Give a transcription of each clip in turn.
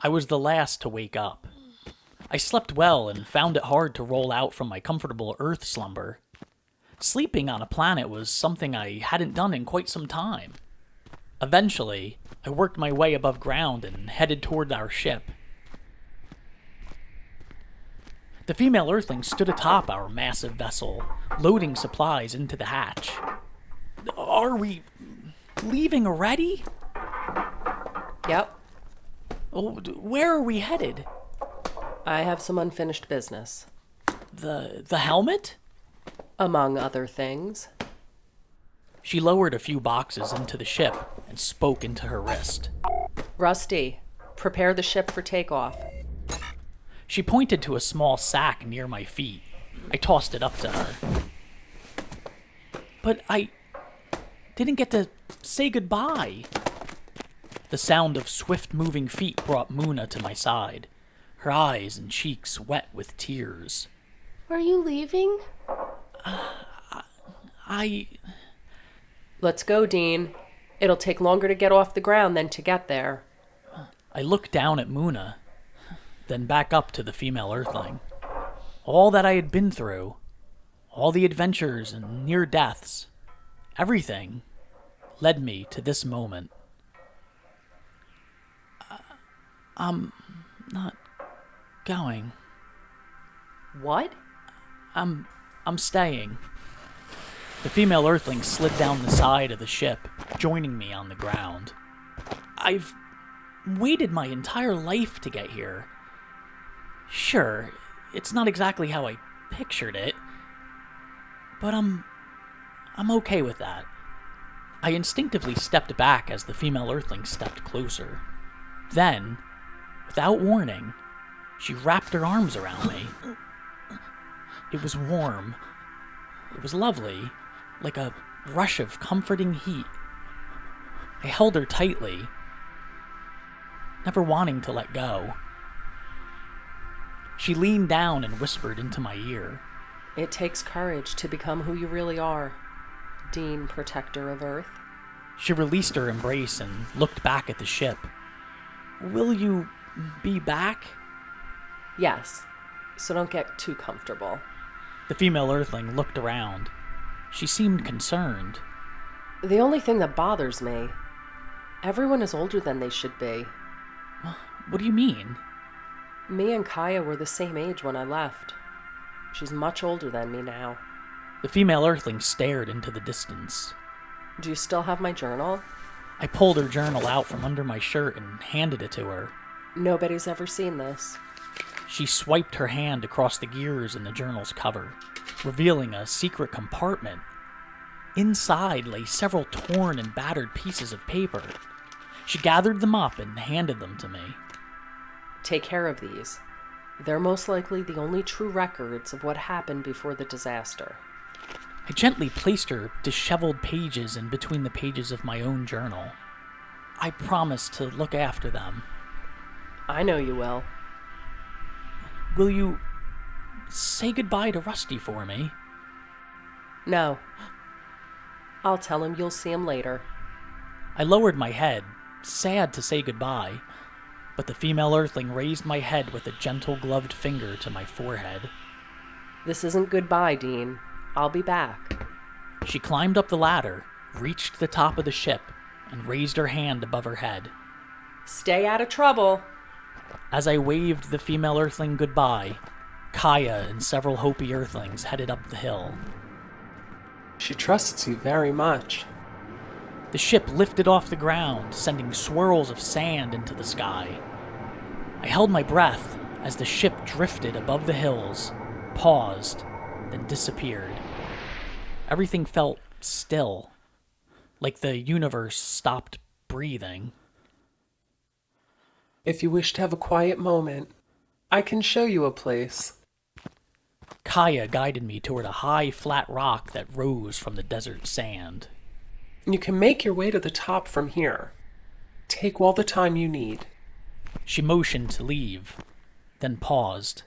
I was the last to wake up. I slept well and found it hard to roll out from my comfortable Earth slumber. Sleeping on a planet was something I hadn't done in quite some time. Eventually, I worked my way above ground and headed toward our ship. The female Earthling stood atop our massive vessel, loading supplies into the hatch. Are we leaving already? Yep. Oh, where are we headed? I have some unfinished business. The helmet? Among other things. She lowered a few boxes into the ship and spoke into her wrist. Rusty, prepare the ship for takeoff. She pointed to a small sack near my feet. I tossed it up to her. But I didn't get to say goodbye. The sound of swift-moving feet brought Muna to my side, her eyes and cheeks wet with tears. Are you leaving? Let's go, Dean. It'll take longer to get off the ground than to get there. I looked down at Muna, then back up to the female Earthling. All that I had been through, all the adventures and near deaths, everything led me to this moment. I'm not going. What? I'm staying. The female Earthling slid down the side of the ship, joining me on the ground. I've waited my entire life to get here. Sure, it's not exactly how I pictured it, but I'm okay with that. I instinctively stepped back as the female Earthling stepped closer. Then, without warning, she wrapped her arms around me. It was warm. It was lovely, like a rush of comforting heat. I held her tightly, never wanting to let go. She leaned down and whispered into my ear. It takes courage to become who you really are, Dean, Protector of Earth. She released her embrace and looked back at the ship. Will you be back? Yes, so don't get too comfortable. The female Earthling looked around. She seemed concerned. The only thing that bothers me, everyone is older than they should be. What do you mean? Me and Kaya were the same age when I left. She's much older than me now. The female Earthling stared into the distance. Do you still have my journal? I pulled her journal out from under my shirt and handed it to her. Nobody's ever seen this. She swiped her hand across the gears in the journal's cover, revealing a secret compartment. Inside lay several torn and battered pieces of paper. She gathered them up and handed them to me. Take care of these. They're most likely the only true records of what happened before the disaster. I gently placed her disheveled pages in between the pages of my own journal. I promised to look after them. I know you will. Will you say goodbye to Rusty for me? No. I'll tell him you'll see him later. I lowered my head, sad to say goodbye, but the female Earthling raised my head with a gentle gloved finger to my forehead. This isn't goodbye, Dean. I'll be back. She climbed up the ladder, reached the top of the ship, and raised her hand above her head. Stay out of trouble. As I waved the female Earthling goodbye, Kaya and several Hopi Earthlings headed up the hill. She trusts you very much. The ship lifted off the ground, sending swirls of sand into the sky. I held my breath as the ship drifted above the hills, paused, then disappeared. Everything felt still, like the universe stopped breathing. If you wish to have a quiet moment, I can show you a place. Kaya guided me toward a high, flat rock that rose from the desert sand. You can make your way to the top from here. Take all the time you need. She motioned to leave, then paused.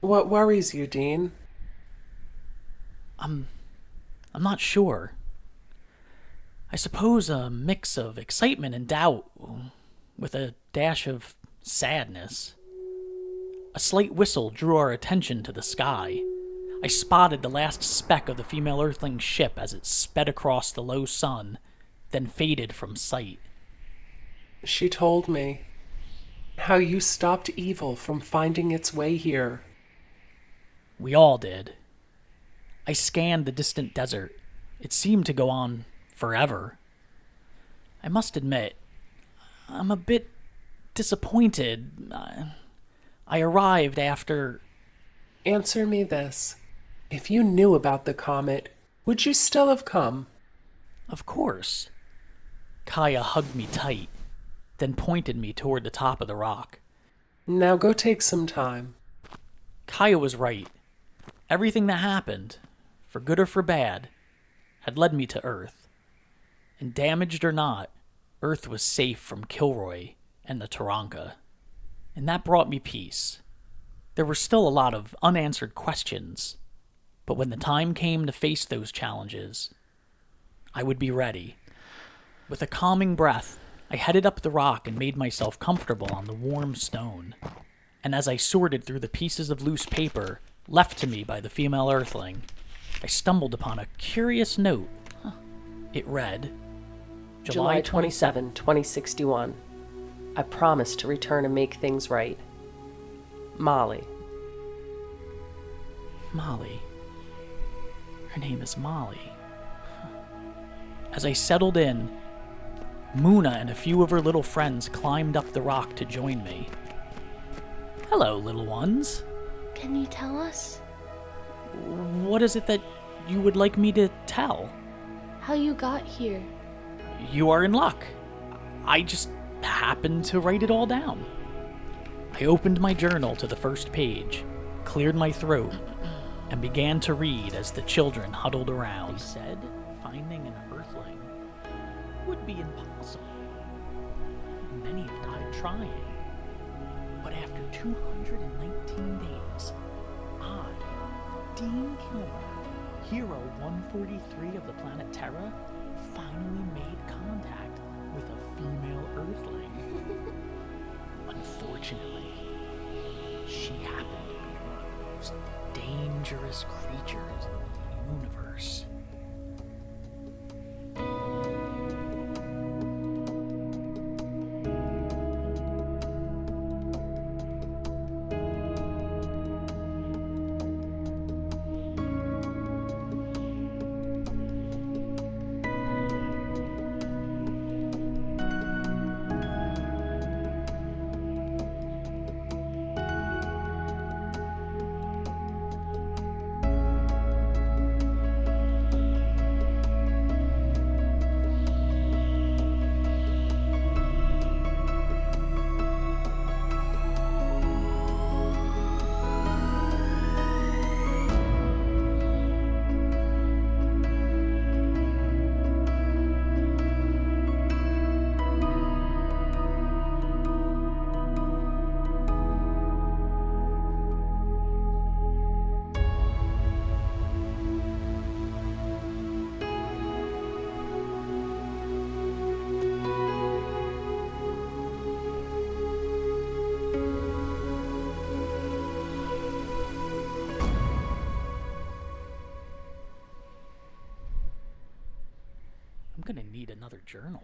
What worries you, Dean? I'm not sure. I suppose a mix of excitement and doubt, with a dash of sadness. A slight whistle drew our attention to the sky. I spotted the last speck of the female Earthling ship as it sped across the low sun, then faded from sight. She told me how you stopped evil from finding its way here. We all did. I scanned the distant desert. It seemed to go on forever. I must admit, I'm a bit disappointed. I arrived after... Answer me this. If you knew about the comet, would you still have come? Of course. Kaya hugged me tight, then pointed me toward the top of the rock. Now go take some time. Kaya was right. Everything that happened, for good or for bad, had led me to Earth. And damaged or not, Earth was safe from Kilroy and the Taranka. And that brought me peace. There were still a lot of unanswered questions, but when the time came to face those challenges, I would be ready. With a calming breath, I headed up the rock and made myself comfortable on the warm stone. And as I sorted through the pieces of loose paper left to me by the female Earthling, I stumbled upon a curious note. It read, July 27, 2061. I promise to return and make things right. Molly. Molly. Her name is Molly. As I settled in, Muna and a few of her little friends climbed up the rock to join me. Hello, little ones. Can you tell us What is it that you would like me to tell? how you got here? You are in luck. I just happened to write it all down. I opened my journal to the first page, cleared my throat, and began to read as the children huddled around. They said finding an Earthling would be impossible. Many have died trying. But after 219 days, I, Dean Kilmer, Hero 143 of the planet Terra, finally made contact with a female Earthling. Unfortunately, she happened to be one of the most dangerous creatures in the universe. I'm gonna need another journal.